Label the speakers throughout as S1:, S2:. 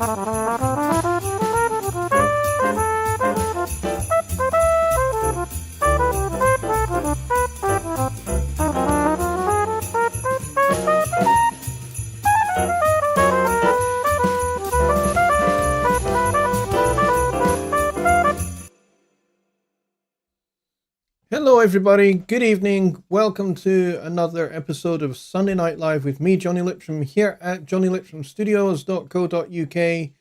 S1: Hello everybody, good evening, welcome to another episode of Sunday Night Live with me, Jonny Lipsham, here at jonnylipshamstudios.co.uk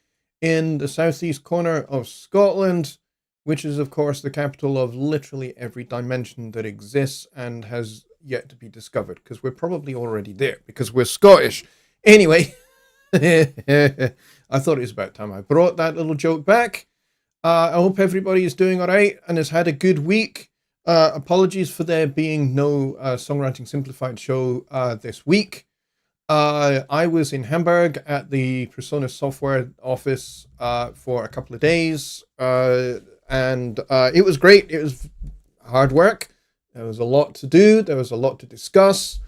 S1: in the southeast corner of Scotland, which is of course the capital of literally every dimension that exists and has yet to be discovered, because we're probably already there, because we're Scottish. Anyway, I thought it was about time I brought that little joke back. I hope everybody is doing alright and has had a good week. Apologies for there being no Songwriting Simplified show this week. I was in Hamburg at the Persona Software office for a couple of days, and it was great. It was hard work. There was a lot to do. There was a lot to discuss,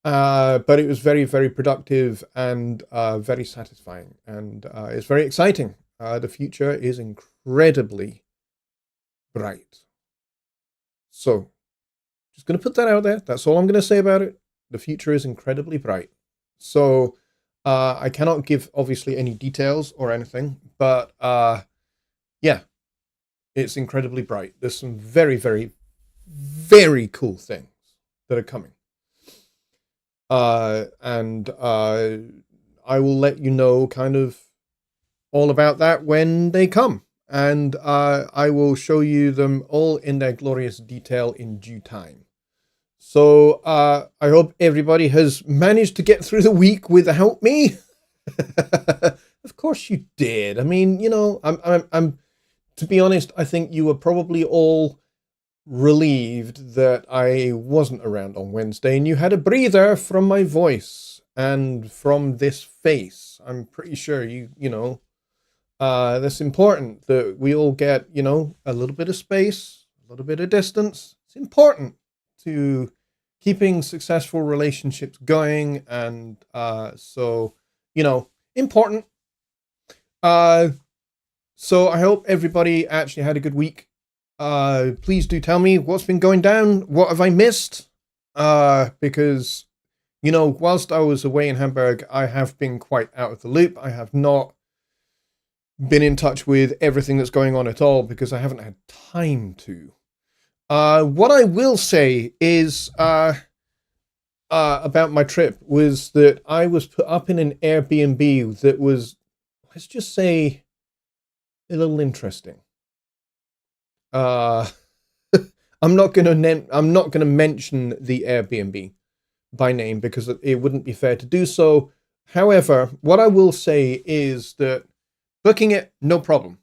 S1: but it was very, very productive and very satisfying, and it's very exciting. The future is incredibly bright. So, just going to put that out there. That's all I'm going to say about it. The future is incredibly bright. So, I cannot give, obviously, any details or anything. But, yeah, it's incredibly bright. There's some very, very, very cool things that are coming. And I will let you know kind of all about that when they come. And I will show you them all in their glorious detail in due time. So I hope everybody has managed to get through the week without me. Of course you did. I mean, you know, I'm to be honest, I think you were probably all relieved that I wasn't around on Wednesday and you had a breather from my voice and from this face. I'm pretty sure you know. That's important that we all get, you know, a little bit of space, a little bit of distance. It's important to keeping successful relationships going. And so, you know, important. So I hope everybody actually had a good week. Please do tell me what's been going down. What have I missed? Because, you know, whilst I was away in Hamburg, I have been quite out of the loop. I have not been in touch with everything that's going on at all because I haven't had time to. What I will say is about my trip was that I was put up in an Airbnb that was, let's just say, a little interesting. I'm not going to mention the Airbnb by name because it wouldn't be fair to do so. However, what I will say is that booking it, no problem.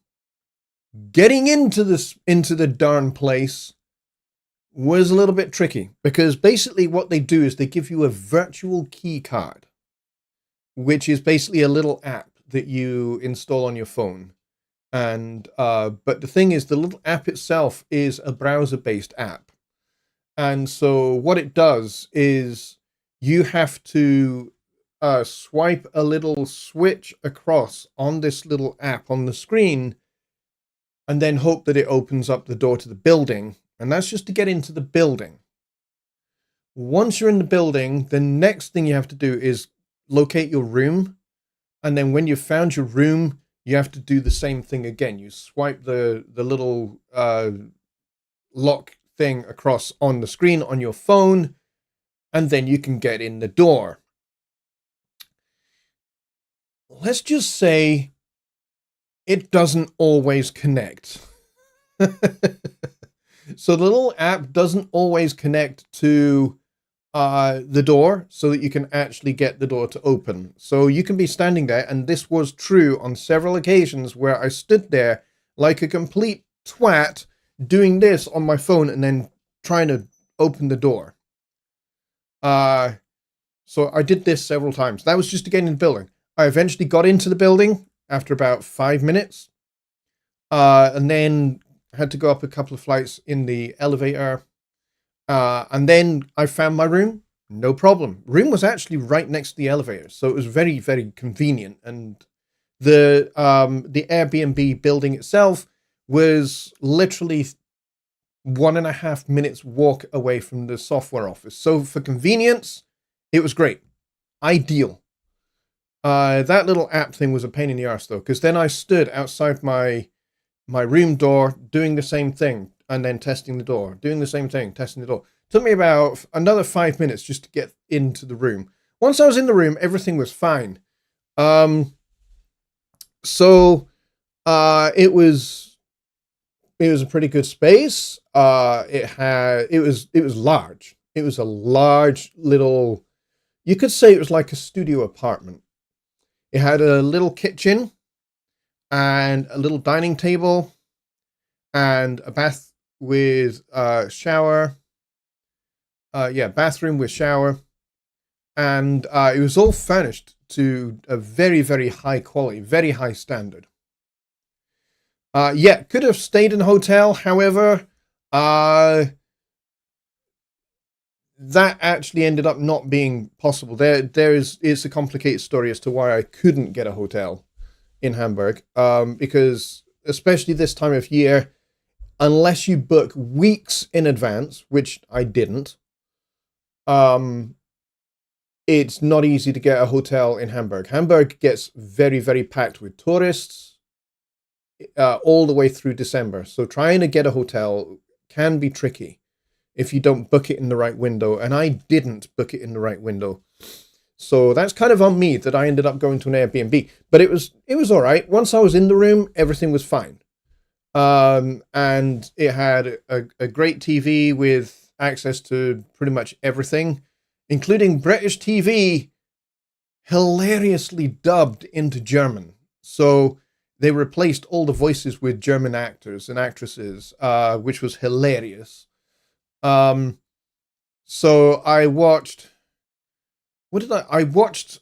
S1: Getting into the darn place was a little bit tricky because basically what they do is they give you a virtual key card, which is basically a little app that you install on your phone. And but the thing is, the little app itself is a browser-based app. And so what it does is you have to swipe a little switch across on this little app on the screen and then hope that it opens up the door to the building. And that's just to get into the building. Once you're in the building, the next thing you have to do is locate your room. And then when you've found your room, you have to do the same thing again. You swipe the little lock thing across on the screen on your phone, and then you can get in the door. Let's just say it doesn't always connect. So the little app doesn't always connect to the door so that you can actually get the door to open. So you can be standing there, and this was true on several occasions where I stood there like a complete twat doing this on my phone and then trying to open the door. So I did this several times. That was just to get in the building. I eventually got into the building after about 5 minutes, and then had to go up a couple of flights in the elevator. And then I found my room, no problem. Room was actually right next to the elevator, so it was very, very convenient. And The Airbnb building itself was literally 1.5 minutes walk away from the software office. So for convenience, it was great. Ideal. That little app thing was a pain in the arse though, because then I stood outside my room door doing the same thing and then testing the door, doing the same thing, testing the door. Took me about another 5 minutes just to get into the room. Once I was in the room, everything was fine. So it was a pretty good space. It was large. It was a large little, you could say it was like a studio apartment. It had a little kitchen and a little dining table and a bath with shower. Bathroom with shower. And it was all furnished to a very, very high quality, very high standard. Could have stayed in a hotel. However, that actually ended up not being possible. It's a complicated story as to why I couldn't get a hotel in Hamburg. Because especially this time of year, unless you book weeks in advance, which I didn't, it's not easy to get a hotel in Hamburg. Hamburg gets very, very packed with tourists all the way through December. So trying to get a hotel can be tricky if you don't book it in the right window. And I didn't book it in the right window. So that's kind of on me that I ended up going to an Airbnb. But it was all right. Once I was in the room, everything was fine. And it had a great TV with access to pretty much everything, including British TV, hilariously dubbed into German. So they replaced all the voices with German actors and actresses, which was hilarious. So I watched, I watched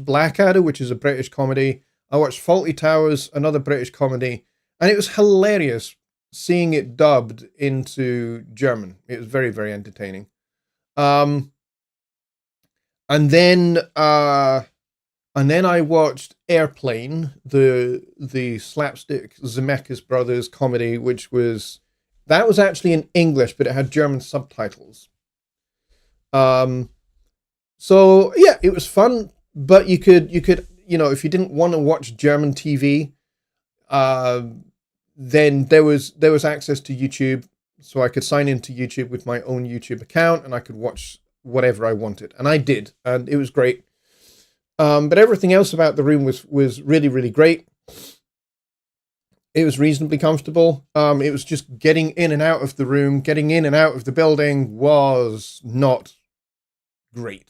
S1: Blackadder, which is a British comedy. I watched Fawlty Towers, another British comedy, and it was hilarious seeing it dubbed into German. It was very, very entertaining. And then I watched Airplane, the slapstick Zemeckis Brothers comedy, that was actually in English, but it had German subtitles. So yeah, it was fun, but you could, if you didn't want to watch German TV, then there was access to YouTube, so I could sign into YouTube with my own YouTube account, and I could watch whatever I wanted, and I did, and it was great. But everything else about the room was really, really great. It was reasonably comfortable. It was just getting in and out of the room, getting in and out of the building was not great.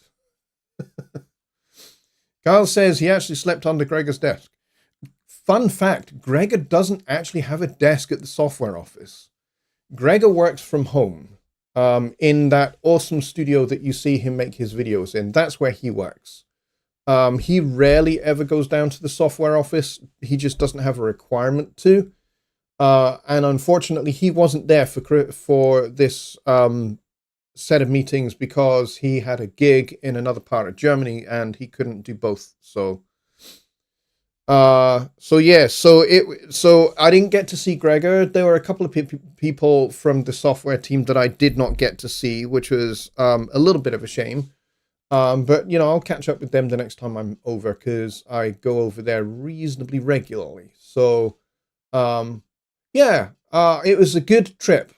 S1: Kyle says he actually slept under Gregor's desk. Fun fact, Gregor doesn't actually have a desk at the software office. Gregor works from home in that awesome studio that you see him make his videos in. That's where he works. He rarely ever goes down to the software office. He just doesn't have a requirement to. And unfortunately, he wasn't there for this set of meetings because he had a gig in another part of Germany and he couldn't do both. So I didn't get to see Gregor. There were a couple of people from the software team that I did not get to see, which was a little bit of a shame. But I'll catch up with them the next time I'm over because I go over there reasonably regularly. So it was a good trip.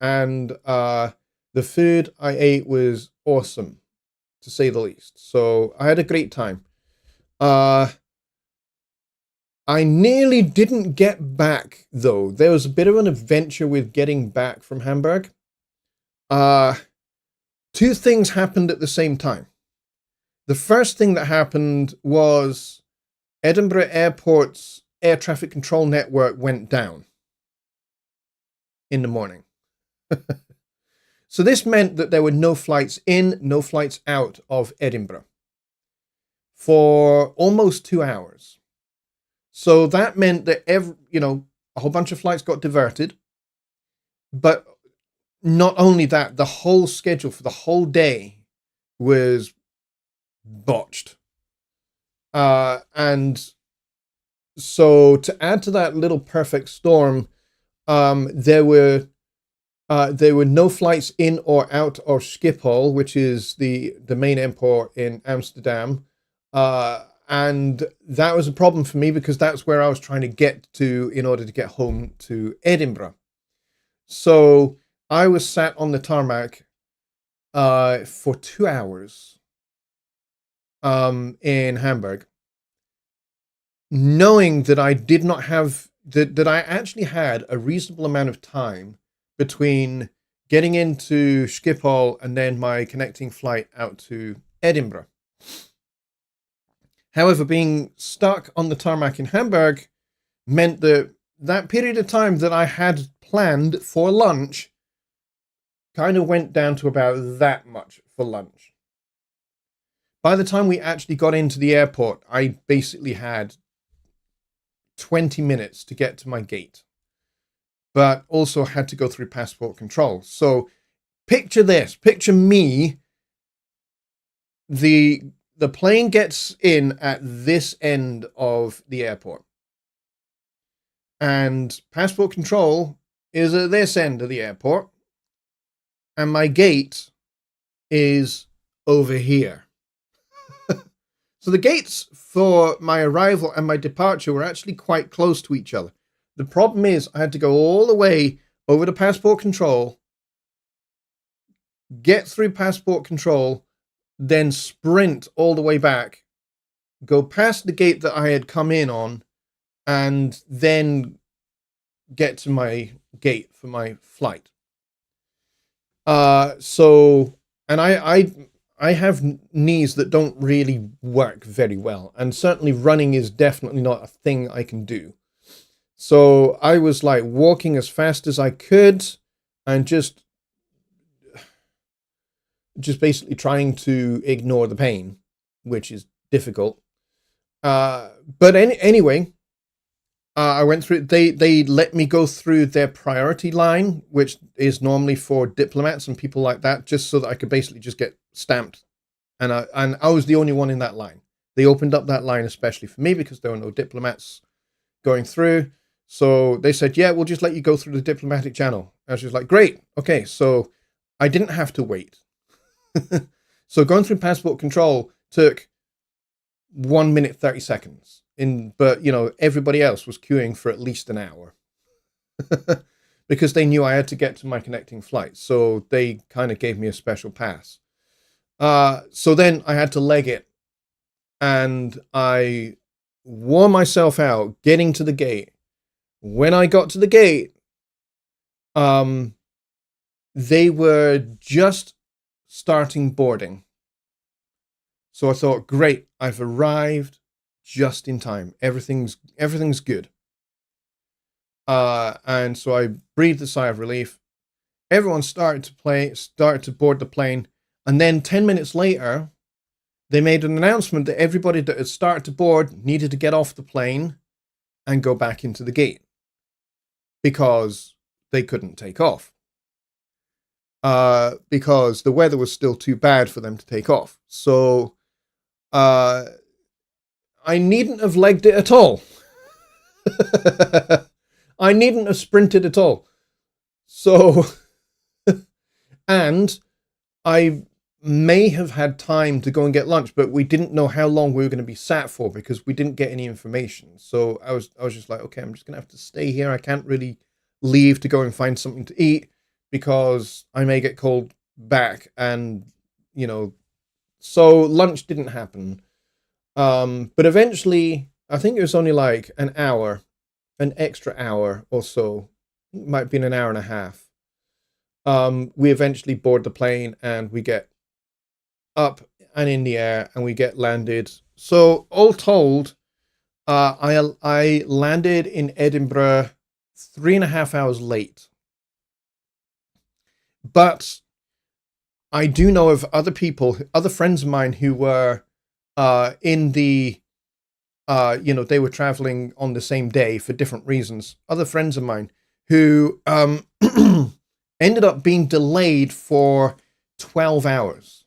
S1: And the food I ate was awesome, to say the least. So I had a great time. I nearly didn't get back, though. There was a bit of an adventure with getting back from Hamburg. Two things happened at the same time. The first thing that happened was Edinburgh Airport's air traffic control network went down in the morning. So this meant that there were no flights in, no flights out of Edinburgh for almost 2 hours. So that meant that a whole bunch of flights got diverted. But not only that, the whole schedule for the whole day was botched. And so to add to that little perfect storm, there were no flights in or out of Schiphol, which is the main airport in Amsterdam. And that was a problem for me because that's where I was trying to get to in order to get home to Edinburgh. So I was sat on the tarmac for 2 hours in Hamburg, knowing that I did not have that I actually had a reasonable amount of time between getting into Schiphol and then my connecting flight out to Edinburgh. However, being stuck on the tarmac in Hamburg meant that that period of time that I had planned for lunch kind of went down to about that much for lunch. By the time we actually got into the airport, I basically had 20 minutes to get to my gate, but also had to go through passport control. So picture this, picture me, the plane gets in at this end of the airport, and passport control is at this end of the airport, and my gate is over here. So the gates for my arrival and my departure were actually quite close to each other. The problem is I had to go all the way over to passport control, get through passport control, then sprint all the way back, go past the gate that I had come in on, and then get to my gate for my flight. And I have knees that don't really work very well, and certainly running is definitely not a thing I can do. So I was like walking as fast as I could and just basically trying to ignore the pain, which is difficult. But anyway, I went through. They let me go through their priority line, which is normally for diplomats and people like that, just so that I could basically just get stamped. And I was the only one in that line. They opened up that line especially for me because there were no diplomats going through. So they said, yeah, we'll just let you go through the diplomatic channel. I was just like, great. Okay. So I didn't have to wait. So going through passport control took 1 minute, 30 seconds. But everybody else was queuing for at least an hour because they knew I had to get to my connecting flight. So they kind of gave me a special pass. So then I had to leg it, and I wore myself out getting to the gate. When I got to the gate, they were just starting boarding. So I thought, great, I've arrived just in time. Everything's good. And so I breathed a sigh of relief. Everyone started to board the plane. And then 10 minutes later, they made an announcement that everybody that had started to board needed to get off the plane and go back into the gate because they couldn't take off. Because the weather was still too bad for them to take off. So I needn't have legged it at all. I needn't have sprinted at all. So, and I may have had time to go and get lunch, but we didn't know how long we were going to be sat for because we didn't get any information. So I was just like, okay, I'm just going to have to stay here. I can't really leave to go and find something to eat because I may get called back. And, so lunch didn't happen. But eventually, I think it was only like an extra hour or so. It might have been an hour and a half. We eventually board the plane and we get up and in the air and we get landed. So all told, I landed in Edinburgh 3.5 hours late. But I do know of other friends of mine who were in the, they were traveling on the same day for different reasons. Other friends of mine who ended up being delayed for 12 hours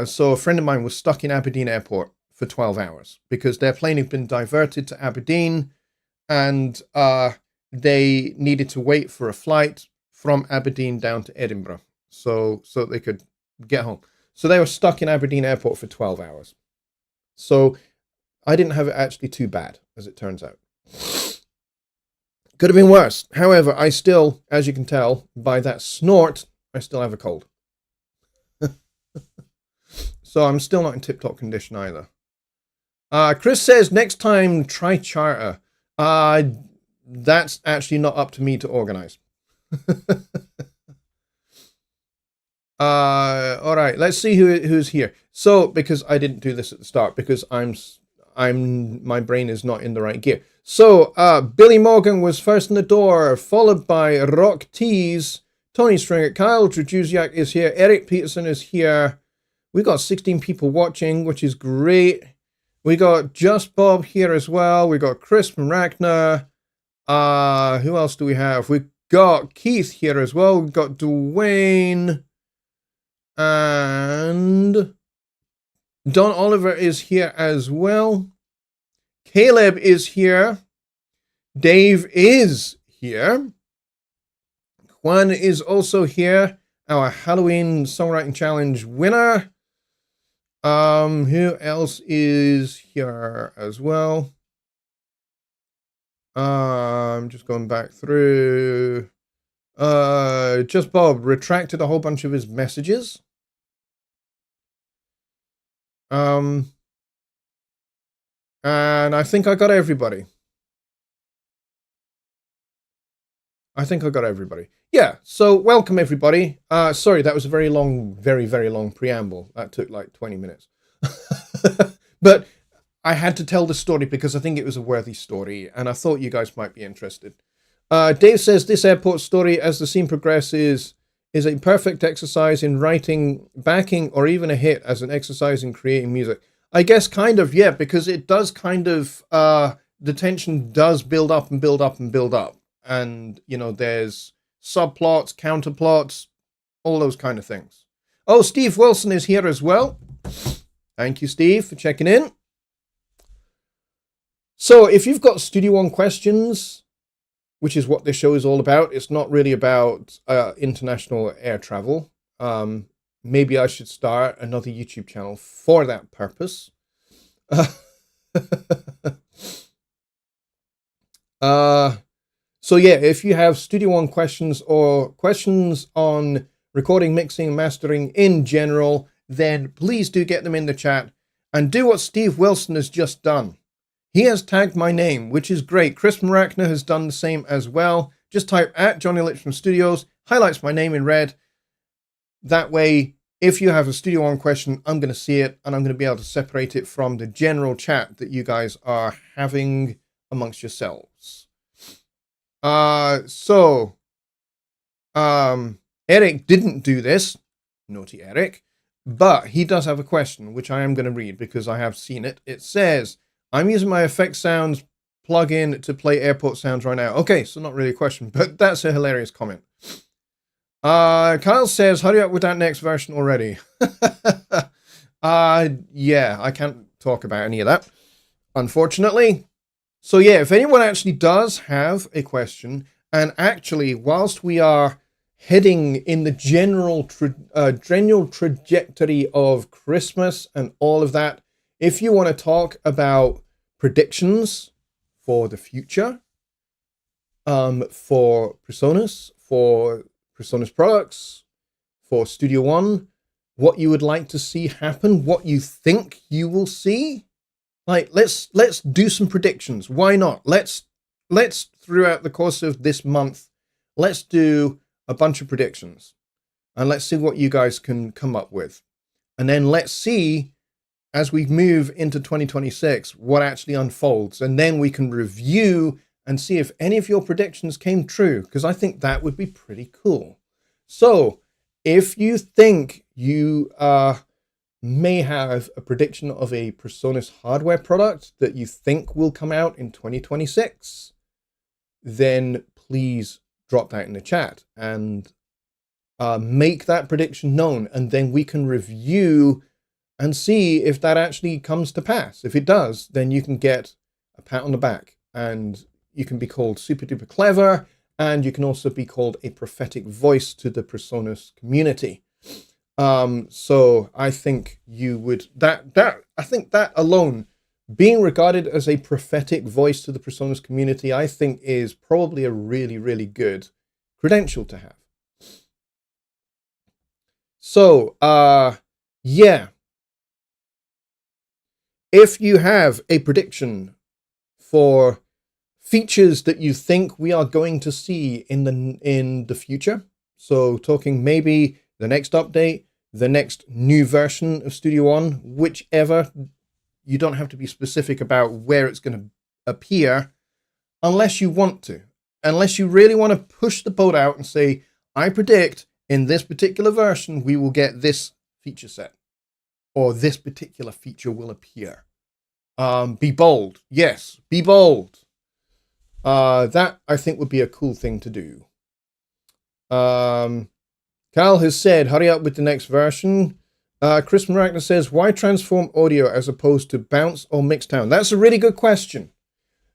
S1: So a friend of mine was stuck in Aberdeen Airport for 12 hours because their plane had been diverted to Aberdeen, and they needed to wait for a flight from Aberdeen down to Edinburgh so they could get home. So they were stuck in Aberdeen Airport for 12 hours. So I didn't have it actually too bad, as it turns out. Could have been worse. However, I still, as you can tell by that snort, I still have a cold. So I'm still not in tip-top condition either. Chris says, next time, try charter. That's actually not up to me to organize. All right, let's see who's here. So, because I didn't do this at the start, because my brain is not in the right gear. So, Billy Morgan was first in the door, followed by Rock Tees, Tony Stringer, Kyle Trajuziak is here, Eric Peterson is here. We got 16 people watching, which is great. We got Just Bob here as well. We got Chris from Ragnar. Who else do we have? We got Keith here as well. We got Dwayne. And Don Oliver is here as well. Caleb is here. Dave is here. Juan is also here. Our Halloween Songwriting Challenge winner. Who else is here as well? I'm just going back through. Just Bob retracted a whole bunch of his messages. And I think I got everybody. Yeah, so welcome everybody. Sorry, that was a very long, very, very long preamble. That took like 20 minutes. But I had to tell the story because I think it was a worthy story, and I thought you guys might be interested. Dave says, this airport story, as the scene progresses, is a perfect exercise in writing, backing, or even a hit as an exercise in creating music. I guess kind of, yeah, because it does kind of, the tension does build up and build up and build up. And, you know, there's subplots, counterplots, all those kind of things. Oh, Steve Wilson is here as well. Thank you, Steve, for checking in. So if you've got Studio One questions, which is what this show is all about, it's not really about international air travel. Maybe I should start another YouTube channel for that purpose. So yeah, if you have Studio One questions or questions on recording, mixing, and mastering in general, then please do get them in the chat and do what Steve Wilson has just done. He has tagged my name, which is great. Chris Marachna has done the same as well. Just type at Jonny Lipsham Studios, highlights my name in red. That way, if you have a Studio One question, I'm going to see it and I'm going to be able to separate it from the general chat that you guys are having amongst yourselves. Eric didn't do this, naughty Eric, but he does have a question, which I am going to read because I have seen it. It says, I'm using my Effect Sounds plugin to play airport sounds right now. Okay, so not really a question, but that's a hilarious comment. Kyle says, hurry up with that next version already. Yeah, I can't talk about any of that, unfortunately. So yeah, if anyone actually does have a question, and actually, whilst we are heading in the general trajectory of Christmas and all of that, if you want to talk about predictions for the future, for Presonus products, for Studio One, what you would like to see happen, what you think you will see, like let's do some predictions. Why not? Let's throughout the course of this month, let's do a bunch of predictions, and let's see what you guys can come up with, and then let's see as we move into 2026 what actually unfolds, and then we can review and see if any of your predictions came true, because I think that would be pretty cool. So if you think you may have a prediction of a Presonus hardware product that you think will come out in 2026, then please drop that in the chat and make that prediction known, and then we can review and see if that actually comes to pass. If it does, then you can get a pat on the back, and you can be called super duper clever, and you can also be called a prophetic voice to the PreSonus community. So I think you would, I think that alone, being regarded as a prophetic voice to the PreSonus community, I think is probably a really, really good credential to have. So, yeah. If you have a prediction for features that you think we are going to see in the future, so talking maybe the next update, the next new version of Studio One, whichever, you don't have to be specific about where it's going to appear unless you want to. Unless you really want to push the boat out and say, I predict in this particular version we will get this feature set, or this particular feature will appear. Be bold. Yes, be bold. That, I think, would be a cool thing to do. Cal has said, hurry up with the next version. Chris Maragna says, why transform audio as opposed to bounce or mixdown? That's a really good question.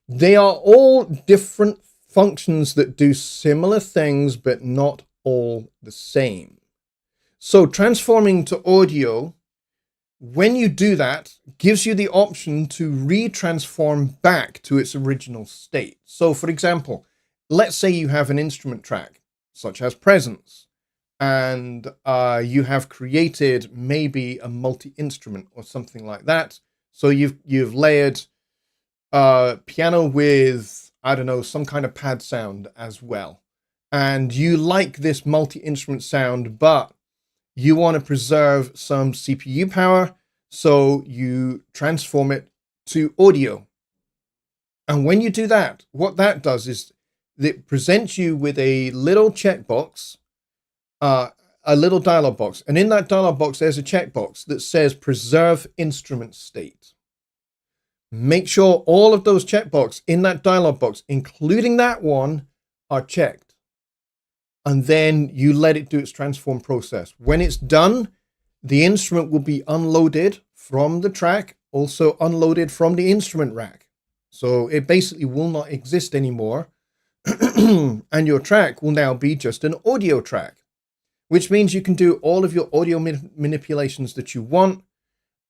S1: They are all different functions that do similar things, but not all the same. So transforming to audio, when you do that, gives you the option to retransform back to its original state. So for example, let's say you have an instrument track, such as Presence, and you have created maybe a multi-instrument or something like that. So you've layered piano with, I don't know, some kind of pad sound as well. And you like this multi-instrument sound, but you want to preserve some CPU power, so you transform it to audio. And when you do that, what that does is it presents you with a little checkbox, a little dialog box. And in that dialog box, there's a checkbox that says preserve instrument state. Make sure all of those checkboxes in that dialog box, including that one, are checked. And then you let it do its transform process. When it's done, the instrument will be unloaded from the track, also unloaded from the instrument rack. So it basically will not exist anymore. And your track will now be just an audio track, which means you can do all of your audio manipulations that you want.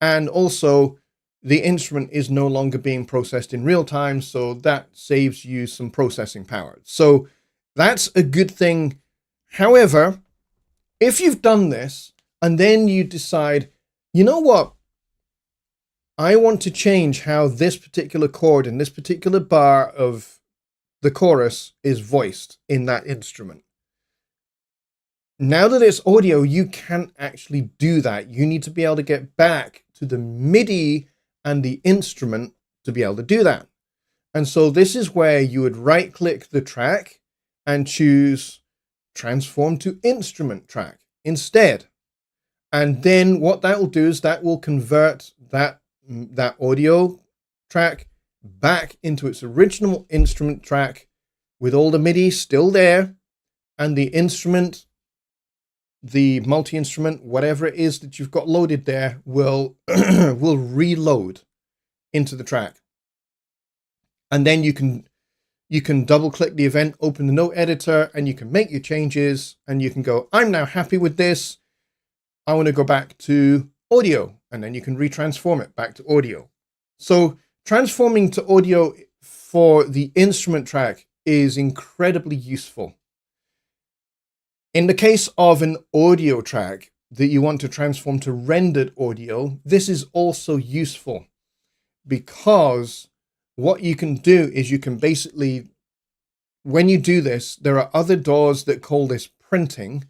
S1: And also the instrument is no longer being processed in real time. So that saves you some processing power. So that's a good thing. However, if you've done this and then you decide, you know what? I want to change how this particular chord and this particular bar of the chorus is voiced in that instrument. Now that it's audio, you can't actually do that. You need to be able to get back to the MIDI and the instrument to be able to do that. And so this is where you would right click the track and choose transform to instrument track instead. And then what that will do is that will convert that audio track back into its original instrument track with all the MIDI still there, and the instrument, the multi-instrument, whatever it is that you've got loaded there, will will reload into the track. And then you can double click the event, open the note editor, and you can make your changes, and you can go, I'm now happy with this. I want to go back to audio, and then you can retransform it back to audio. So transforming to audio for the instrument track is incredibly useful. In the case of an audio track that you want to transform to rendered audio, this is also useful, because what you can do is you can basically, when you do this, there are other DAWs that call this printing.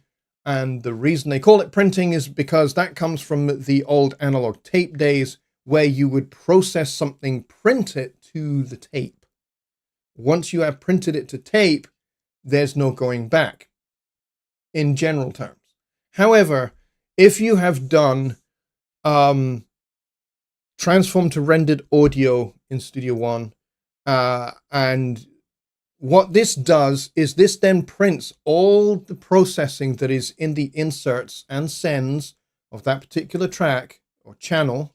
S1: And the reason they call it printing is because that comes from the old analog tape days, where you would process something, print it to the tape. Once you have printed it to tape, there's no going back, in general terms. However, if you have done transform to rendered audio in Studio One, and what this does is this then prints all the processing that is in the inserts and sends of that particular track or channel,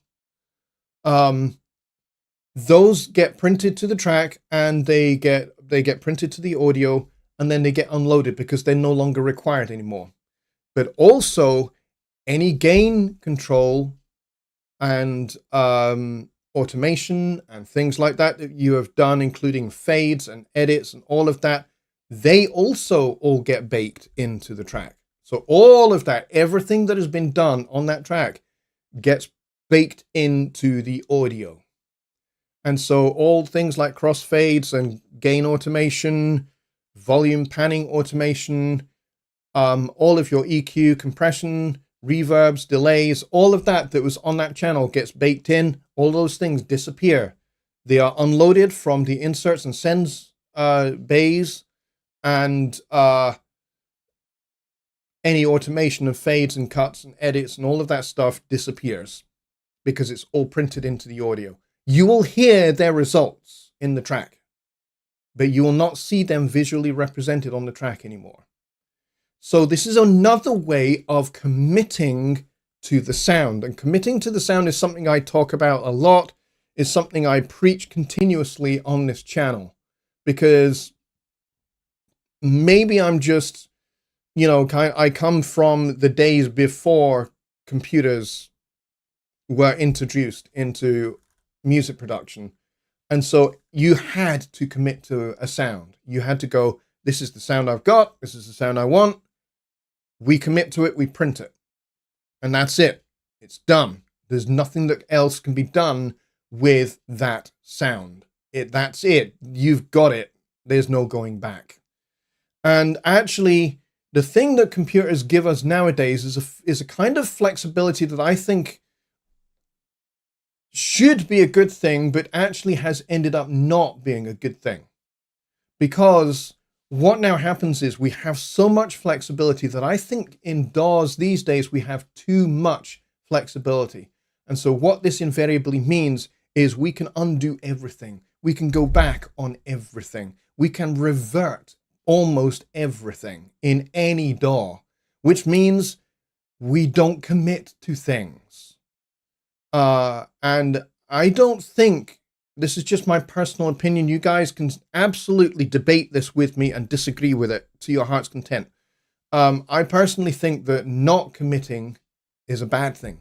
S1: those get printed to the track, and they get printed to the audio, and then they get unloaded because they're no longer required anymore. But also any gain control and automation and things like that that you have done, including fades and edits and all of that, they also all get baked into the track. So all of that, everything that has been done on that track gets baked into the audio. And so all things like crossfades and gain automation, volume panning automation, all of your EQ, compression, reverbs, delays, all of that was on that channel gets baked in. All those things disappear. They are unloaded from the inserts and sends bays, and any automation of fades and cuts and edits and all of that stuff disappears because it's all printed into the audio. You will hear their results in the track, but you will not see them visually represented on the track anymore. So this is another way of committing to the sound. And committing to the sound is something I talk about a lot. It's something I preach continuously on this channel, because maybe I'm just, I come from the days before computers were introduced into music production. And so you had to commit to a sound. You had to go, this is the sound I've got. This is the sound I want. We commit to it, we print it, and that's it. It's done. There's nothing that else can be done with that sound. That's it. You've got it. There's no going back. And actually, the thing that computers give us nowadays is a kind of flexibility that I think should be a good thing, but actually has ended up not being a good thing. Because what now happens is we have so much flexibility that I think in DAWs these days we have too much flexibility. And so what this invariably means is we can undo everything. We can go back on everything. We can revert almost everything in any DAW, which means we don't commit to things. And I don't think, this is just my personal opinion, you guys can absolutely debate this with me and disagree with it to your heart's content. I personally think that not committing is a bad thing.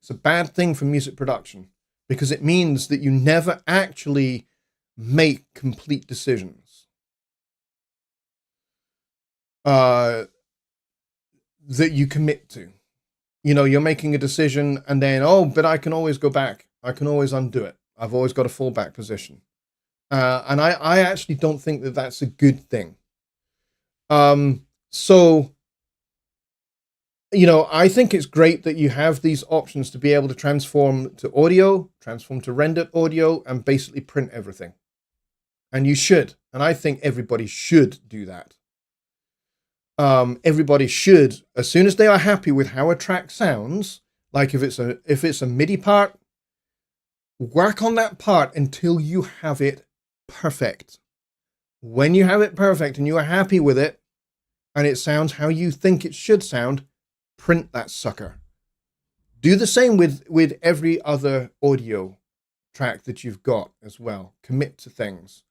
S1: It's a bad thing for music production, because it means that you never actually make complete decisions. That you commit to. You're making a decision and then, but I can always go back. I can always undo it. I've always got a fallback position. And I actually don't think that that's a good thing. So, I think it's great that you have these options to be able to transform to audio, transform to rendered audio, and basically print everything. And you should. And I think everybody should do that. Everybody should, as soon as they are happy with how a track sounds, like if it's a MIDI part, work on that part until you have it perfect. When you have it perfect and you are happy with it, and it sounds how you think it should sound, print that sucker. Do the same with every other audio track that you've got as well. Commit to things.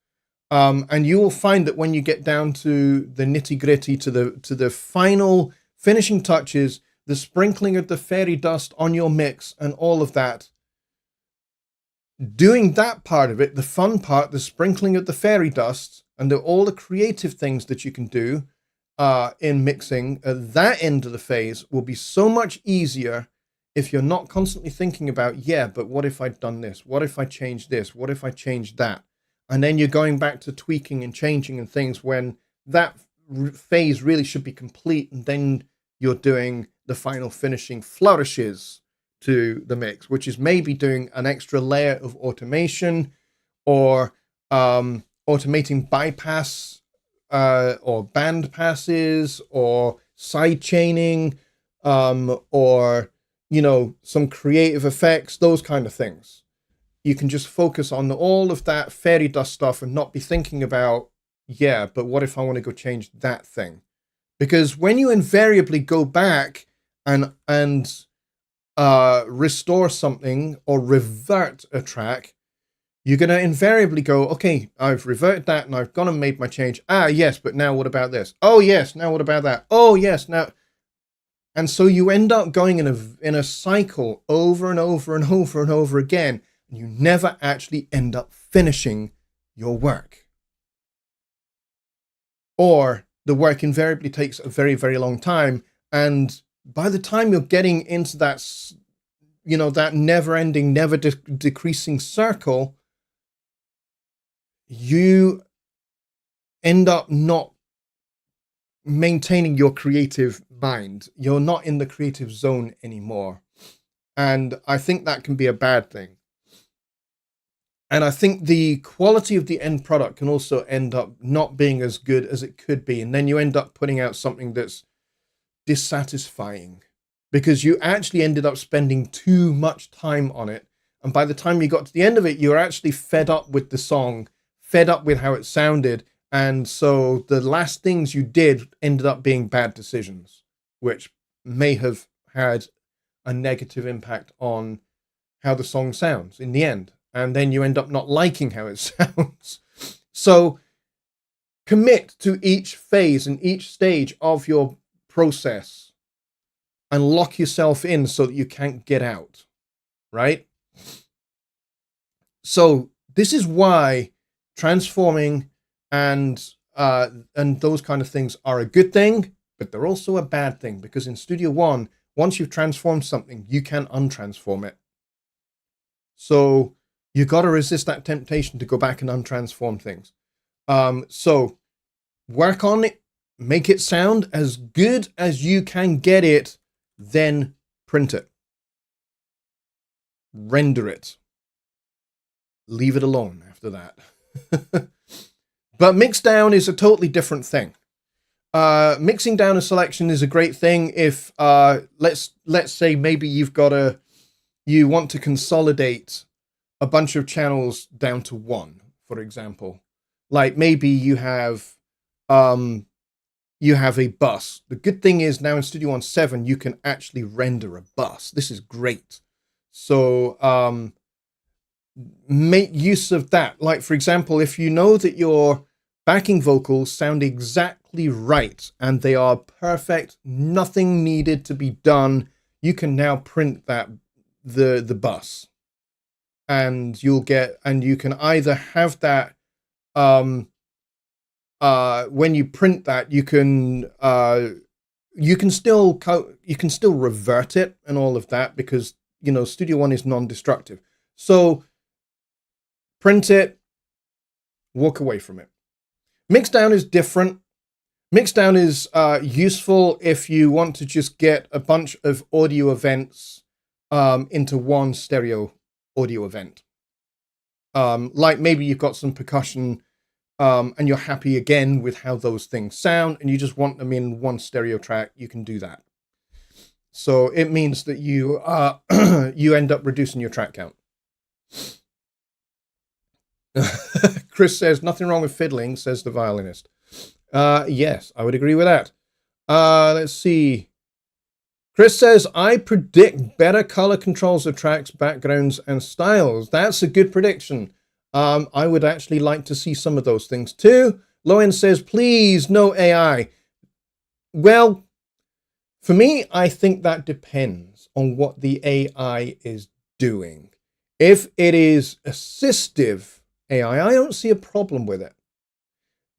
S1: And you will find that when you get down to the nitty-gritty, to the final finishing touches, the sprinkling of the fairy dust on your mix and all of that, doing that part of it, the fun part, the sprinkling of the fairy dust, and all the creative things that you can do in mixing at that end of the phase will be so much easier if you're not constantly thinking about, but what if I'd done this? What if I changed this? What if I changed that? And then you're going back to tweaking and changing and things when that phase really should be complete, and then you're doing the final finishing flourishes to the mix, which is maybe doing an extra layer of automation, or automating bypass or band passes, or side chaining, or some creative effects, those kind of things. You can just focus on all of that fairy dust stuff and not be thinking about, but what if I want to go change that thing? Because when you invariably go back and restore something or revert a track, you're going to invariably go, okay, I've reverted that and I've gone and made my change. Ah, yes, but now what about this? Oh, yes, now what about that? Oh, yes, now. And so you end up going in a cycle over and over and over and over again, and you never actually end up finishing your work. Or the work invariably takes a very, very long time, and by the time you're getting into that, that never-ending, never-decreasing circle, you end up not maintaining your creative mind. You're not in the creative zone anymore. And I think that can be a bad thing. And I think the quality of the end product can also end up not being as good as it could be. And then you end up putting out something that's dissatisfying because you actually ended up spending too much time on it. And by the time you got to the end of it, you were actually fed up with the song, fed up with how it sounded. And so the last things you did ended up being bad decisions, which may have had a negative impact on how the song sounds in the end. And then you end up not liking how it sounds. So commit to each phase and each stage of your process and lock yourself in so that you can't get out, right? So this is why transforming and those kind of things are a good thing, but they're also a bad thing, because in Studio One, once you've transformed something, you can untransform it. So you got to resist that temptation to go back and untransform things. So work on it, make it sound as good as you can get it, then print it. Render it. Leave it alone after that. But mix down is a totally different thing. Mixing down a selection is a great thing if let's say maybe you want to consolidate a bunch of channels down to one, for example. Like maybe you have a bus. The good thing is now in Studio One 7 you can actually render a bus. This is great. So make use of that. Like, for example, if you know that your backing vocals sound exactly right and they are perfect, nothing needed to be done, you can now print that the bus, and you can either have that when you print that, you can still revert it and all of that, because Studio One is non-destructive. So print it, walk away from it. Mixdown is different. Mixdown is useful if you want to just get a bunch of audio events into one stereo audio event. Like maybe you've got some percussion and you're happy again with how those things sound and you just want them in one stereo track, you can do that. So it means that you you end up reducing your track count. Chris says, nothing wrong with fiddling, says the violinist. Yes, I would agree with that. Let's see. Chris says, I predict better color controls of tracks, backgrounds, and styles. That's a good prediction. I would actually like to see some of those things too. Lowen says, please, no AI. Well, for me, I think that depends on what the AI is doing. If it is assistive AI, I don't see a problem with it.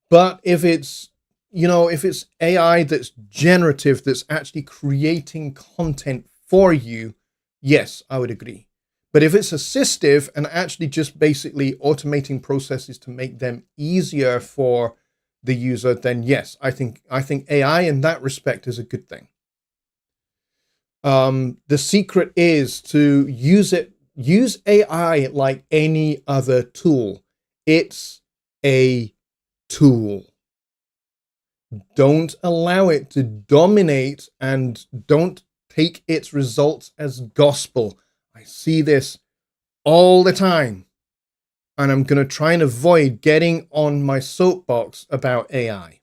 S1: But if it's AI that's generative, that's actually creating content for you, yes, I would agree. But if it's assistive and actually just basically automating processes to make them easier for the user, then yes, I think AI in that respect is a good thing. The secret is to use AI like any other tool. It's a tool. Don't allow it to dominate and don't take its results as gospel. I see this all the time, and I'm going to try and avoid getting on my soapbox about AI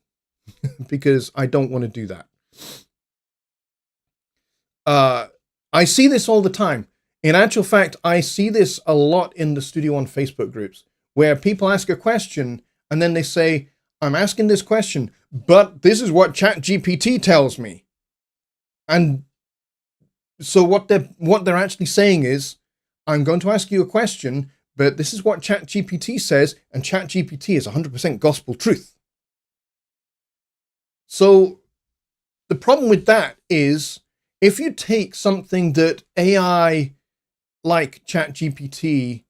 S1: because I don't want to do that. I see this all the time. In actual fact, I see this a lot in the Studio One Facebook groups, where people ask a question and then they say, I'm asking this question, but this is what ChatGPT tells me. And so what they're actually saying is, I'm going to ask you a question, but this is what ChatGPT says, and ChatGPT is 100% gospel truth. So the problem with that is, if you take something that AI like ChatGPT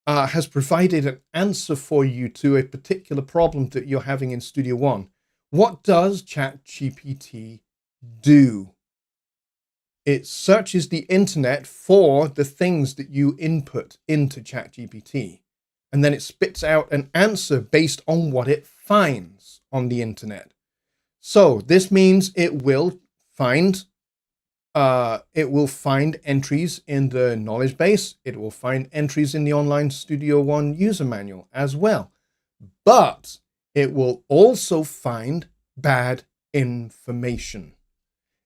S1: has provided an answer for you to a particular problem that you're having in Studio One, what does ChatGPT do? It searches the internet for the things that you input into ChatGPT, and then it spits out an answer based on what it finds on the internet. So this means it will find entries in the knowledge base. It will find entries in the online Studio One user manual as well. But it will also find bad information.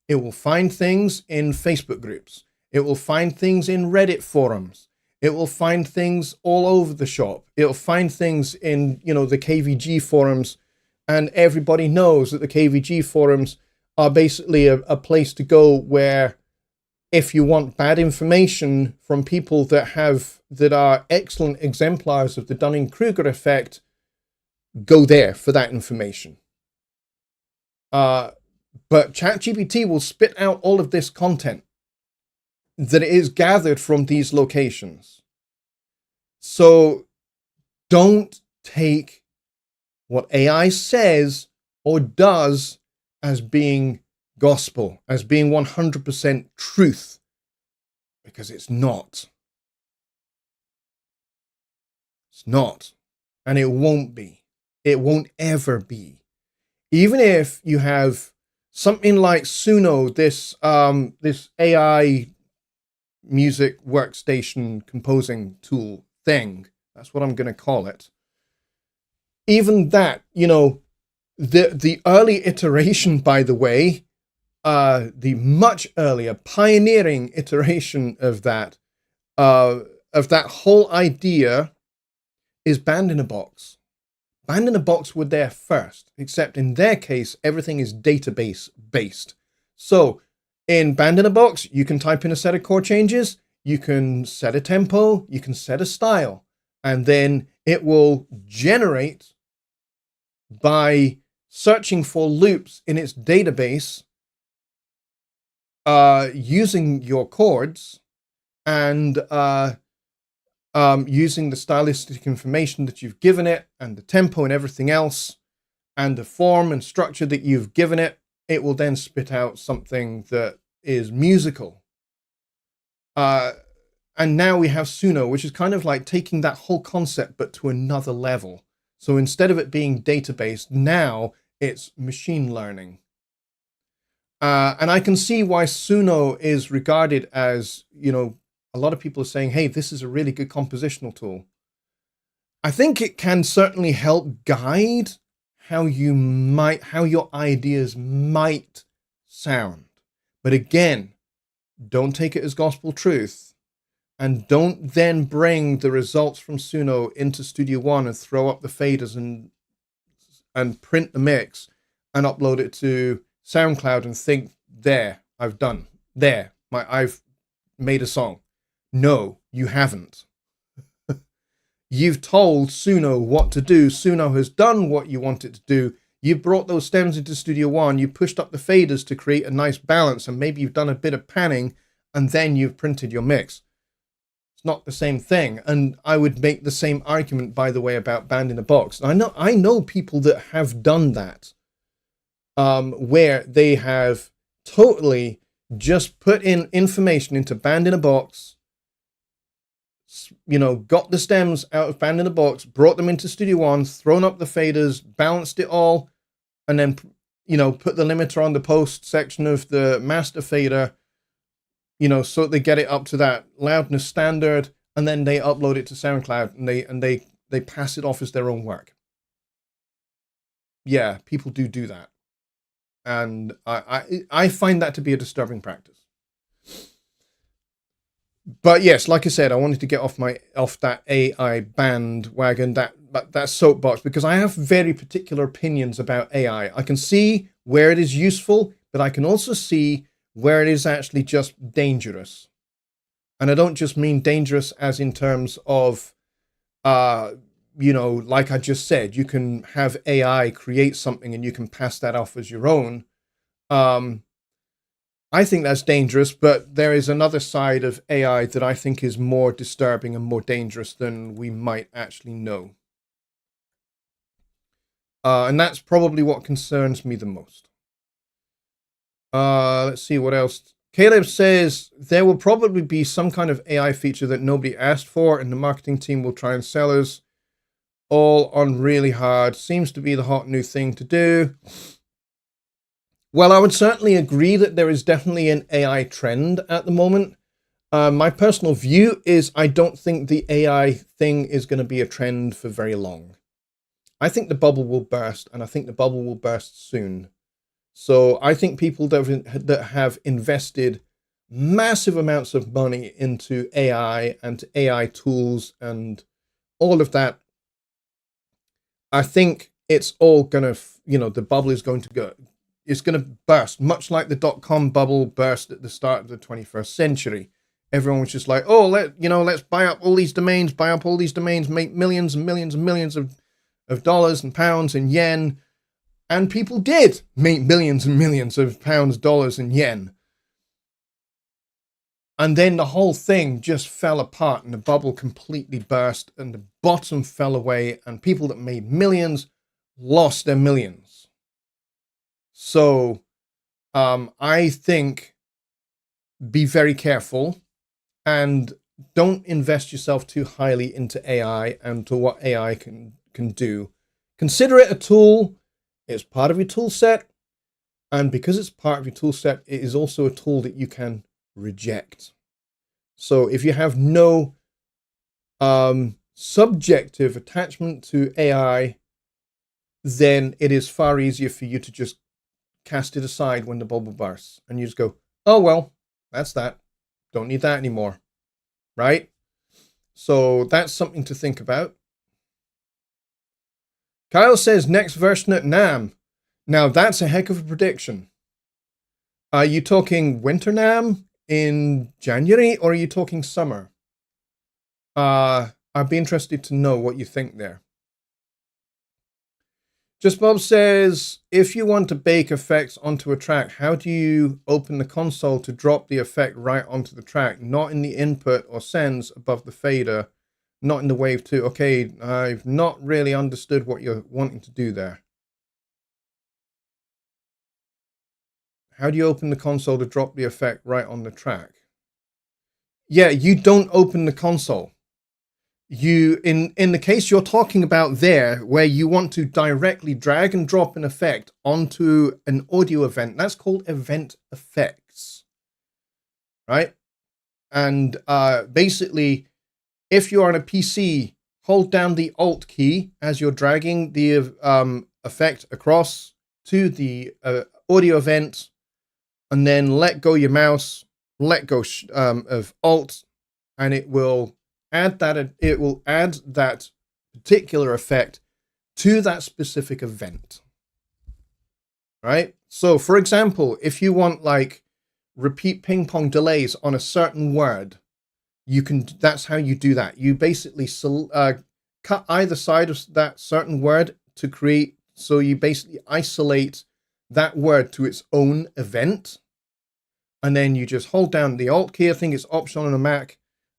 S1: It will find things in Facebook groups. It will find things in Reddit forums. It will find things all over the shop. It'll find things in, the KVG forums. And everybody knows that the KVG forums are basically a place to go where, if you want bad information from people that are excellent exemplars of the Dunning-Kruger effect, go there for that information. But ChatGPT will spit out all of this content that is gathered from these locations. So don't take what AI says or does as being gospel, as being 100% truth, because it's not. It's not. And it won't be. It won't ever be. Even if you have something like Suno, this AI music workstation composing tool thing, that's what I'm going to call it. Even that, the early iteration, by the way, the much earlier pioneering iteration of that whole idea is Band in a Box. Band in a Box were there first, except in their case, everything is database based. So in Band in a Box, you can type in a set of chord changes, you can set a tempo, you can set a style, and then it will generate by searching for loops in its database, using your chords and using the stylistic information that you've given it and the tempo and everything else and the form and structure that you've given it, it will then spit out something that is musical. And now we have Suno, which is kind of like taking that whole concept but to another level. So instead of it being database, now it's machine learning. And I can see why Suno is regarded as, a lot of people are saying, hey, this is a really good compositional tool. I think it can certainly help guide how your ideas might sound. But again, don't take it as gospel truth. And don't then bring the results from Suno into Studio One and throw up the faders and print the mix and upload it to SoundCloud and think, there, I've made a song. No, you haven't. You've told Suno what to do. Suno has done what you want it to do. You brought those stems into Studio One. You pushed up the faders to create a nice balance, and maybe you've done a bit of panning, and then you've printed your mix. It's not the same thing. And I would make the same argument, by the way, about Band in a Box. I know people that have done that, where they have totally just put in information into Band in a Box, got the stems out of Band in a Box, brought them into Studio One, thrown up the faders, balanced it all, and then, put the limiter on the post section of the master fader, so they get it up to that loudness standard, and then they upload it to SoundCloud and they pass it off as their own work. Yeah, people do that. And I find that to be a disturbing practice. But yes, like I said, I wanted to get off that AI bandwagon, that soapbox, because I have very particular opinions about AI. I can see where it is useful, but I can also see where it is actually just dangerous. And I don't just mean dangerous as in terms of, like I just said, you can have AI create something and you can pass that off as your own. Um, I think that's dangerous, but there is another side of AI that I think is more disturbing and more dangerous than we might actually know. And that's probably what concerns me the most. Let's see what else. Caleb says there will probably be some kind of AI feature that nobody asked for, and the marketing team will try and sell us all on really hard. Seems to be the hot new thing to do. Well, I would certainly agree that there is definitely an AI trend at the moment. My personal view is I don't think the AI thing is going to be a trend for very long. I think the bubble will burst, and I think the bubble will burst soon. So I think people that have invested massive amounts of money into AI and AI tools and all of that, I think it's all going to, the bubble is going to go. It's going to burst, much like the dot-com bubble burst at the start of the 21st century. Everyone was just like, oh, let's buy up all these domains, make millions and millions and millions of dollars and pounds and yen. And people did make millions and millions of pounds, dollars, and yen. And then the whole thing just fell apart and the bubble completely burst and the bottom fell away and people that made millions lost their millions. So I think be very careful and don't invest yourself too highly into AI and to what AI can do. Consider it a tool. It's part of your tool set. And because it's part of your tool set, it is also a tool that you can reject. So if you have no subjective attachment to AI, then it is far easier for you to just cast it aside when the bubble bursts. And you just go, oh, well, that's that. Don't need that anymore. Right? So that's something to think about. Kyle says next version at NAMM. Now that's a heck of a prediction. Are you talking winter NAMM in January or are you talking summer? I'd be interested to know what you think there. Just Bob says, if you want to bake effects onto a track, how do you open the console to drop the effect right onto the track? Not in the input or sends above the fader, not in the wave 2. Okay, I've not really understood what you're wanting to do there. How do you open the console to drop the effect right on the track? Yeah, you don't open the console. You in the case you're talking about there, where you want to directly drag and drop an effect onto an audio event, that's called event effects, right? And basically, if you're on a PC, hold down the Alt key as you're dragging the effect across to the audio event, and then let go your mouse, let go of Alt, and it will add that particular effect to that specific event. Right? So for example, if you want like repeat ping pong delays on a certain word, that's how you do that. You basically cut either side of that certain word to create, so you basically isolate that word to its own event. And then you just hold down the Alt key, I think it's optional on a Mac,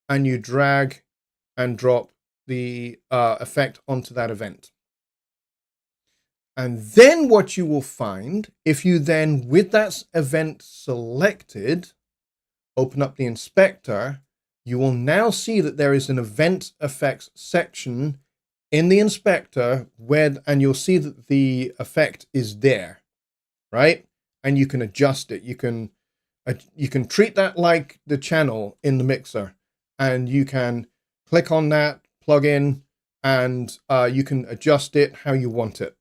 S1: and you drag and drop the effect onto that event. And then what you will find, if you then, with that event selected, open up the inspector, you will now see that there is an event effects section in the inspector and you'll see that the effect is there, right? And you can adjust it. You can treat that like the channel in the mixer, and you can click on that plugin and you can adjust it how you want it.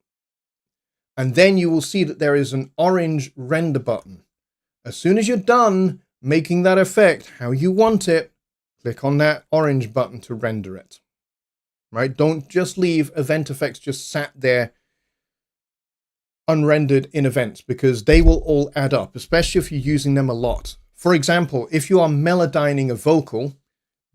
S1: And then you will see that there is an orange render button. As soon as you're done making that effect how you want it, click on that orange button to render it. Right? Don't just leave event effects just sat there unrendered in events, because they will all add up, especially if you're using them a lot. For example, if you are melodyning a vocal,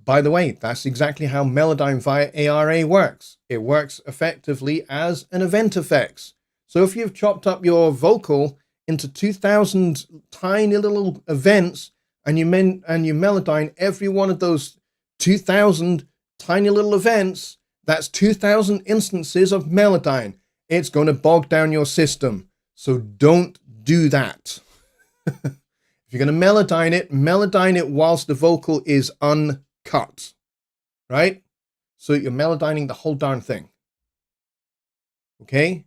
S1: by the way, that's exactly how Melodyne via ARA works. It works effectively as an event effects. So if you've chopped up your vocal into 2,000 tiny little events, and you Melodyne every one of those 2,000 tiny little events, that's 2,000 instances of Melodyne. It's going to bog down your system. So don't do that. If you're going to Melodyne it whilst the vocal is uncut. Right? So you're Melodyning the whole darn thing. Okay?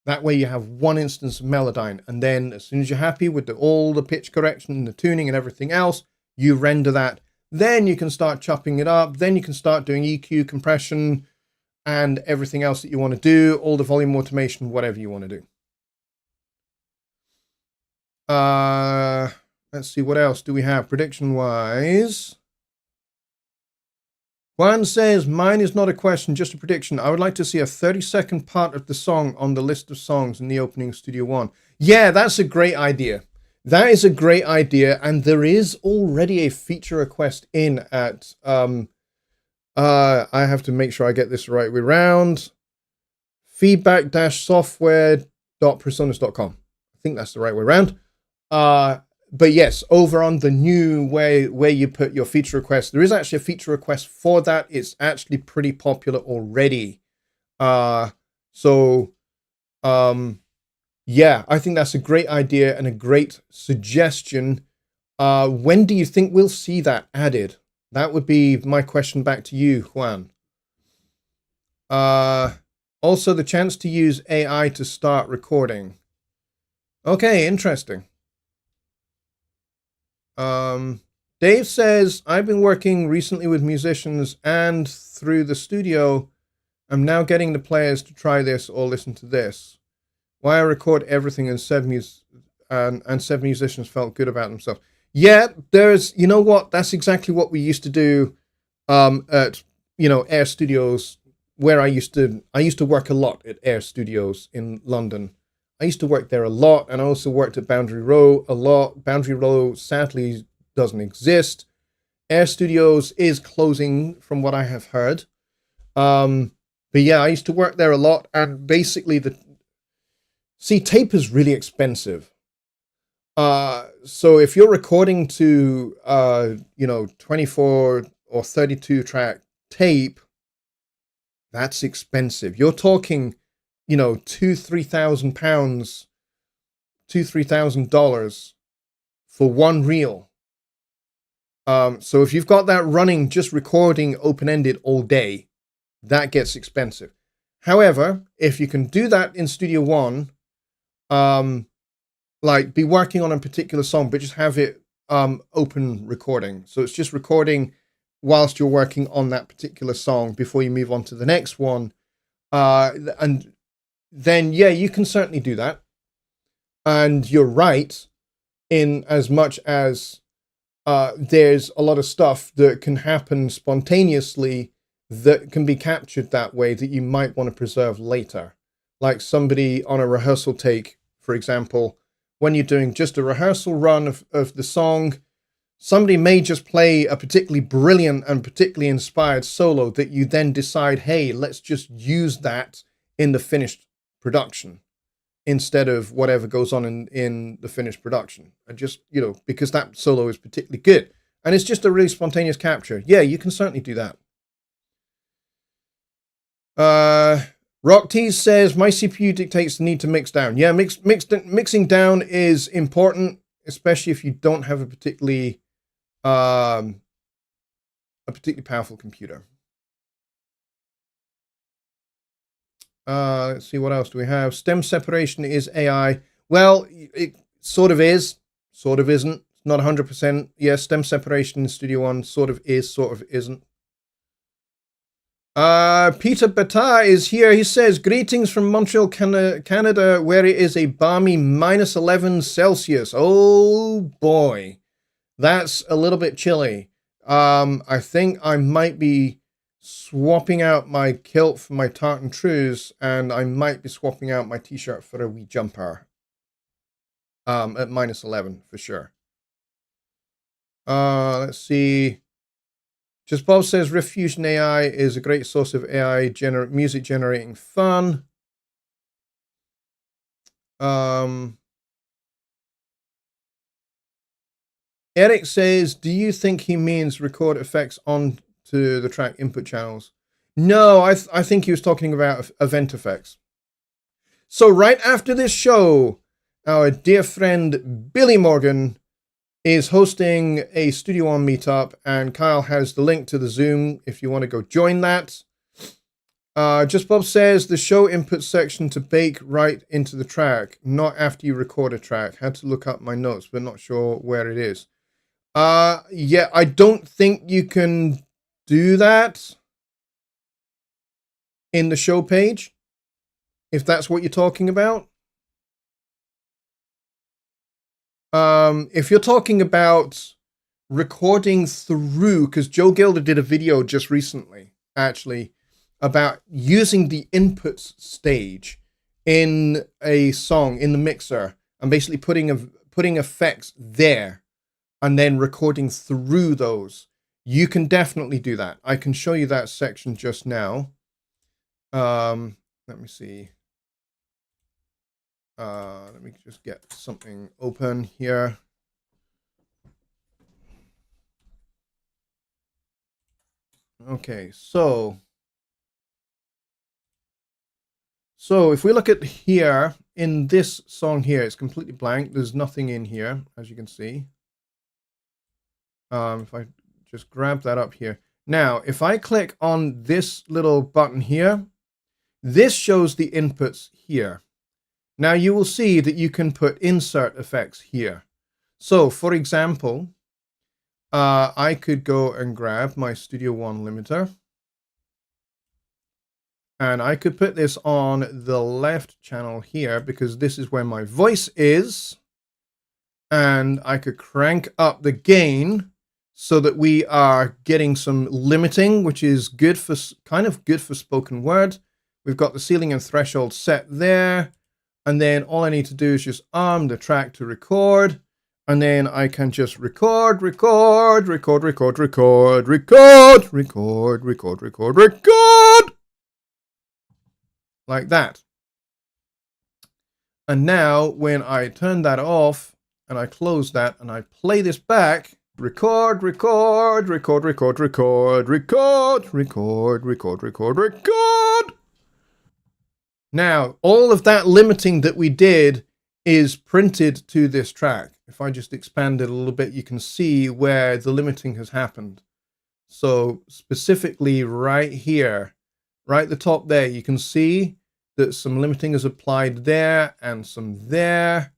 S1: That way you have one instance of Melodyne. And then as soon as you're happy with all the pitch correction and the tuning and everything else, you render that. Then you can start chopping it up. Then you can start doing EQ, compression, and everything else that you want to do, all the volume automation, whatever you want to do. Let's see, what else do we have prediction-wise? Juan says, mine is not a question, just a prediction. I would like to see a 30-second part of the song on the list of songs in the opening of Studio One. Yeah, that's a great idea. That is a great idea, and there is already a feature request in at... I have to make sure I get this the right way round. Feedback-software.personas.com. I think that's the right way round. But yes, over on the new where you put your feature request, there is actually a feature request for that. It's actually pretty popular already. Yeah, I think that's a great idea and a great suggestion. When do you think we'll see that added? That would be my question back to you, Juan. Also, the chance to use AI to start recording. Okay, interesting. Dave says, I've been working recently with musicians and through the studio, I'm now getting the players to try this or listen to this. Why I record everything and said musicians felt good about themselves. Yeah, there's, you know what? That's exactly what we used to do at, Air Studios, where I used to work a lot at Air Studios in London. I used to work there a lot, and I also worked at Boundary Row a lot. Boundary Row sadly doesn't exist. Air Studios is closing from what I have heard. But yeah, I used to work there a lot, and basically tape is really expensive. So if you're recording to, 24 or 32 track tape, that's expensive. You're talking, $2,000-$3,000 for one reel. So if you've got that running, just recording open-ended all day, that gets expensive. However, if you can do that in Studio One, be working on a particular song, but just have it open recording. So it's just recording whilst you're working on that particular song before you move on to the next one. And then, yeah, you can certainly do that. And you're right in as much as there's a lot of stuff that can happen spontaneously that can be captured that way that you might want to preserve later. Like somebody on a rehearsal take, for example, when you're doing just a rehearsal run of the song, somebody may just play a particularly brilliant and particularly inspired solo that you then decide, hey, let's just use that in the finished production instead of whatever goes on in the finished production. And just, because that solo is particularly good. And it's just a really spontaneous capture. Yeah, you can certainly do that. Rock Tease says, my CPU dictates the need to mix down. Yeah, mixing down is important, especially if you don't have a particularly powerful computer. Let's see, what else do we have? Stem separation is AI. Well, it sort of is, sort of isn't. Not 100%. Yes, stem separation in Studio One sort of is, sort of isn't. Peter Bata is here. He says, greetings from Montreal, Canada, where it is a balmy -11 Celsius. Oh boy, that's a little bit chilly. I think I might be swapping out my kilt for my tartan trews, and I might be swapping out my t-shirt for a wee jumper. At -11 for sure. Let's see. Just Bob says Riff Fusion AI is a great source of AI music generating fun. Eric says, do you think he means record effects onto the track input channels? No, I think he was talking about event effects. So right after this show, our dear friend Billy Morgan is hosting a Studio One meetup, and Kyle has the link to the Zoom if you want to go join that. Just Bob says the show input section to bake right into the track, not after you record a track. Had to look up my notes, but not sure where it is. Yeah, I don't think you can do that in the show page, if that's what you're talking about. If you're talking about recording through, because Joe Gilder did a video just recently, actually, about using the inputs stage in a song in the mixer and basically putting effects there and then recording through those. You can definitely do that. I can show you that section just now. Let me see. Let me just get something open here. Okay, so if we look at here, in this song here, it's completely blank. There's nothing in here, as you can see. If I just grab that up here. Now, if I click on this little button here, this shows the inputs here. Now you will see that you can put insert effects here. So for example, I could go and grab my Studio One limiter, and I could put this on the left channel here because this is where my voice is, and I could crank up the gain so that we are getting some limiting, which is good for kind of good for spoken word. We've got the ceiling and threshold set there, and then all I need to do is just arm the track to record, and then I can just record, like that. And now when I turn that off and I close that and I play this back, record. Now, all of that limiting that we did is printed to this track. If I just expand it a little bit, you can see where the limiting has happened. So specifically right here, right at the top there, you can see that some limiting is applied there and some there,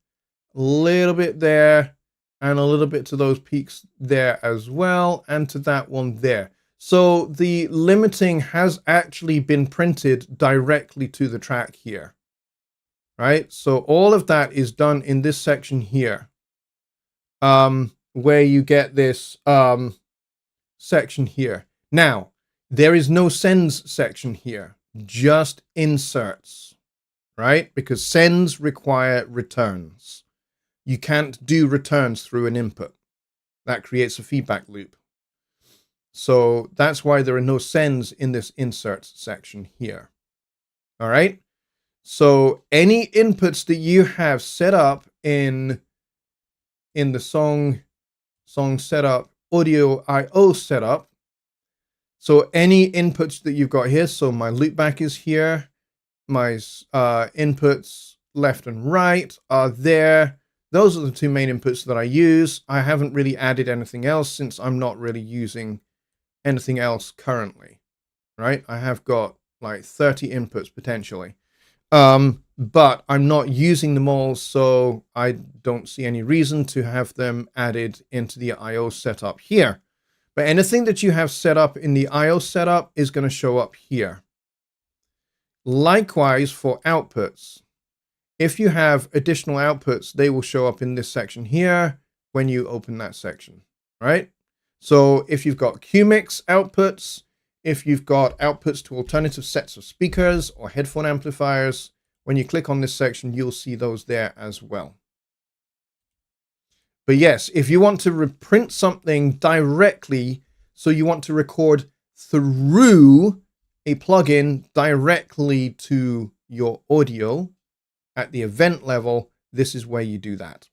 S1: a little bit there, and a little bit to those peaks there as well, and to that one there. So the limiting has actually been printed directly to the track here, right? So all of that is done in this section here, where you get this section here. Now, there is no sends section here, just inserts, right? Because sends require returns. You can't do returns through an input. That creates a feedback loop. So that's why there are no sends in this inserts section here. All right. So any inputs that you have set up in the song setup, audio IO setup. So any inputs that you've got here. So my loopback is here. My inputs left and right are there. Those are the two main inputs that I use. I haven't really added anything else since I'm not really using anything else currently, right? I have got like 30 inputs potentially, but I'm not using them all, so I don't see any reason to have them added into the IO setup here. But anything that you have set up in the IO setup is going to show up here. Likewise for outputs. If you have additional outputs, they will show up in this section here when you open that section, right? So if you've got QMix outputs, if you've got outputs to alternative sets of speakers or headphone amplifiers, when you click on this section, you'll see those there as well. But yes, if you want to reprint something directly, so you want to record through a plugin directly to your audio at the event level, this is where you do that.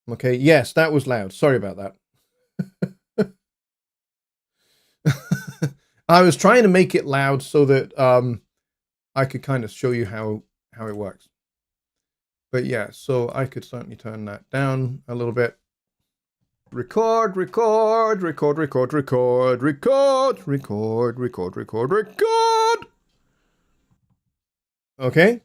S1: Okay, yes, that was loud. Sorry about that. I was trying to make it loud so that I could kind of show you how it works. But yeah, so I could certainly turn that down a little bit. Record, record, record, record, record, record, record, record, record, record. Okay.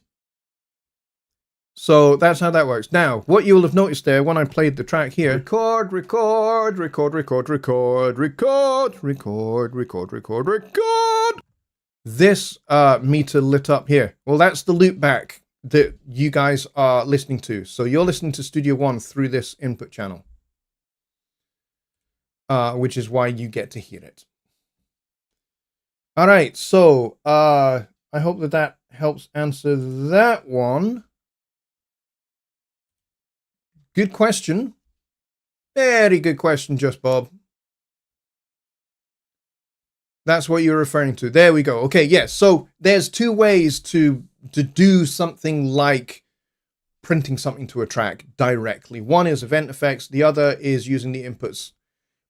S1: So that's how that works. Now, what you will have noticed there when I played the track here, record, record, record, record, record, record, record, record, record, record. This meter lit up here. Well, that's the loop back that you guys are listening to. So you're listening to Studio One through this input channel, which is why you get to hear it. All right, so I hope that helps answer that one. Good question. Very good question, Just Bob. That's what you're referring to. There we go. Okay, yes. So there's two ways to do something like printing something to a track directly. One is event effects. The other is using the inputs.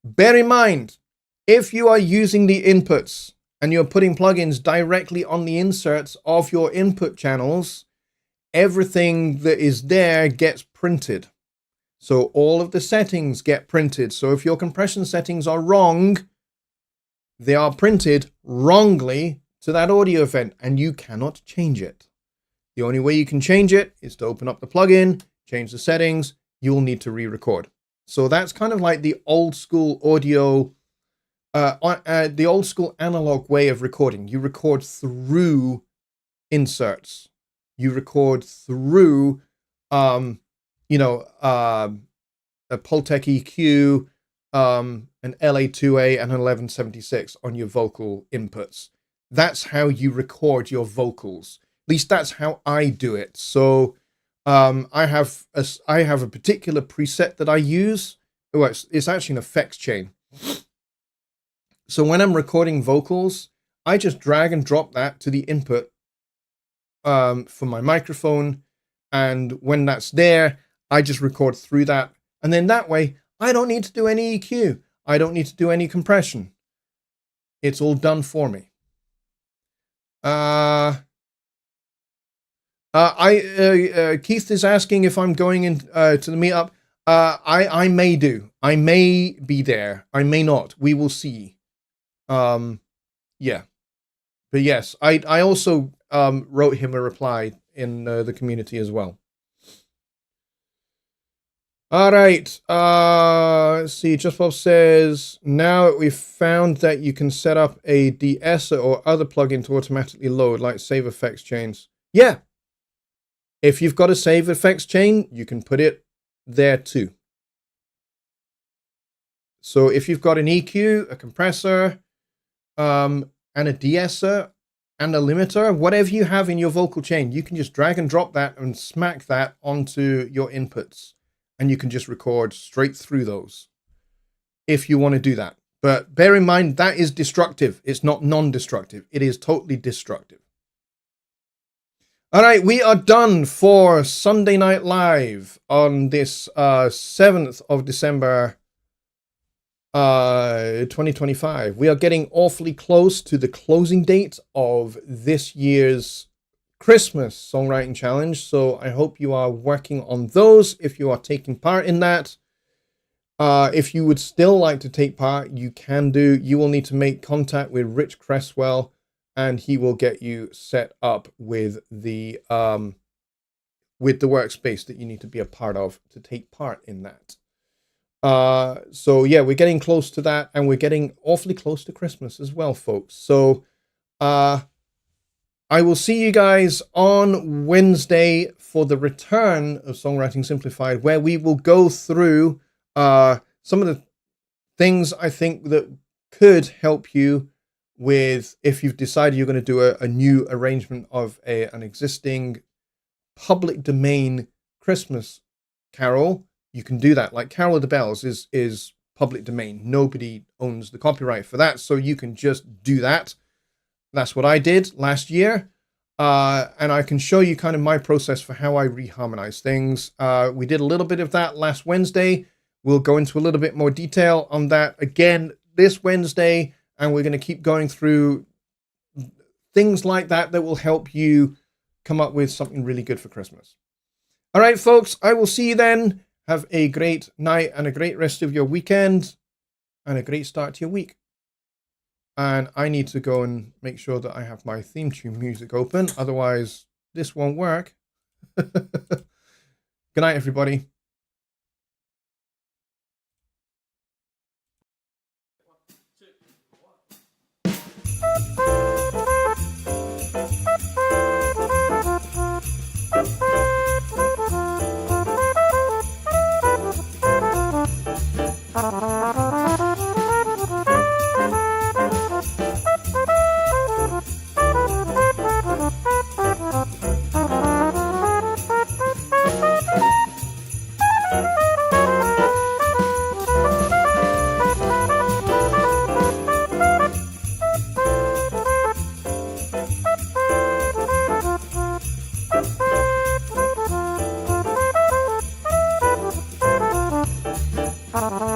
S1: Bear in mind, if you are using the inputs and you're putting plugins directly on the inserts of your input channels, everything that is there gets printed. So all of the settings get printed. So if your compression settings are wrong, they are printed wrongly to that audio event and you cannot change it. The only way you can change it is to open up the plugin, change the settings, you'll need to re-record. So that's kind of like the old school audio, the old school analog way of recording. You record through inserts. You record through, a Pultec EQ, an LA2A and an 1176 on your vocal inputs. That's how you record your vocals. At least that's how I do it. So I have a particular preset that I use. Well, it's actually an effects chain. So when I'm recording vocals, I just drag and drop that to the input for my microphone. And when that's there, I just record through that. And then that way, I don't need to do any EQ. I don't need to do any compression. It's all done for me. Keith is asking if I'm going in to the meetup. I may do. I may be there. I may not. We will see. Yeah. But yes, I also wrote him a reply in the community as well. All right. Let's see. Just Bob says, now we've found that you can set up a de-esser or other plugin to automatically load, like save effects chains. Yeah. If you've got a save effects chain, you can put it there too. So if you've got an EQ, a compressor, and a de-esser and a limiter, whatever you have in your vocal chain, you can just drag and drop that and smack that onto your inputs. And you can just record straight through those if you want to do that. But bear in mind, that is destructive. It's not non-destructive. It is totally destructive. All right, we are done for Sunday Night Live on this 7th of December, 2025. We are getting awfully close to the closing date of this year's Christmas Songwriting Challenge, so I hope you are working on those if you are taking part in that. If you would still like to take part, you can do. You will need to make contact with Rich Cresswell, and he will get you set up with the workspace that you need to be a part of to take part in that. So yeah, we're getting close to that, and we're getting awfully close to Christmas as well, folks. So I will see you guys on Wednesday for the return of Songwriting Simplified, where we will go through some of the things I think that could help you with if you've decided you're going to do a new arrangement of an existing public domain Christmas carol. You can do that. Like Carol of the Bells is public domain. Nobody owns the copyright for that, so you can just do that. That's what I did last year. And I can show you kind of my process for how I reharmonize things. We did a little bit of that last Wednesday. We'll go into a little bit more detail on that again this Wednesday, and we're going to keep going through things like that that will help you come up with something really good for Christmas. All right, folks, I will see you then. Have a great night and a great rest of your weekend and a great start to your week. And I need to go and make sure that I have my theme tune music open. Otherwise, this won't work. Good night, everybody.
S2: Bye.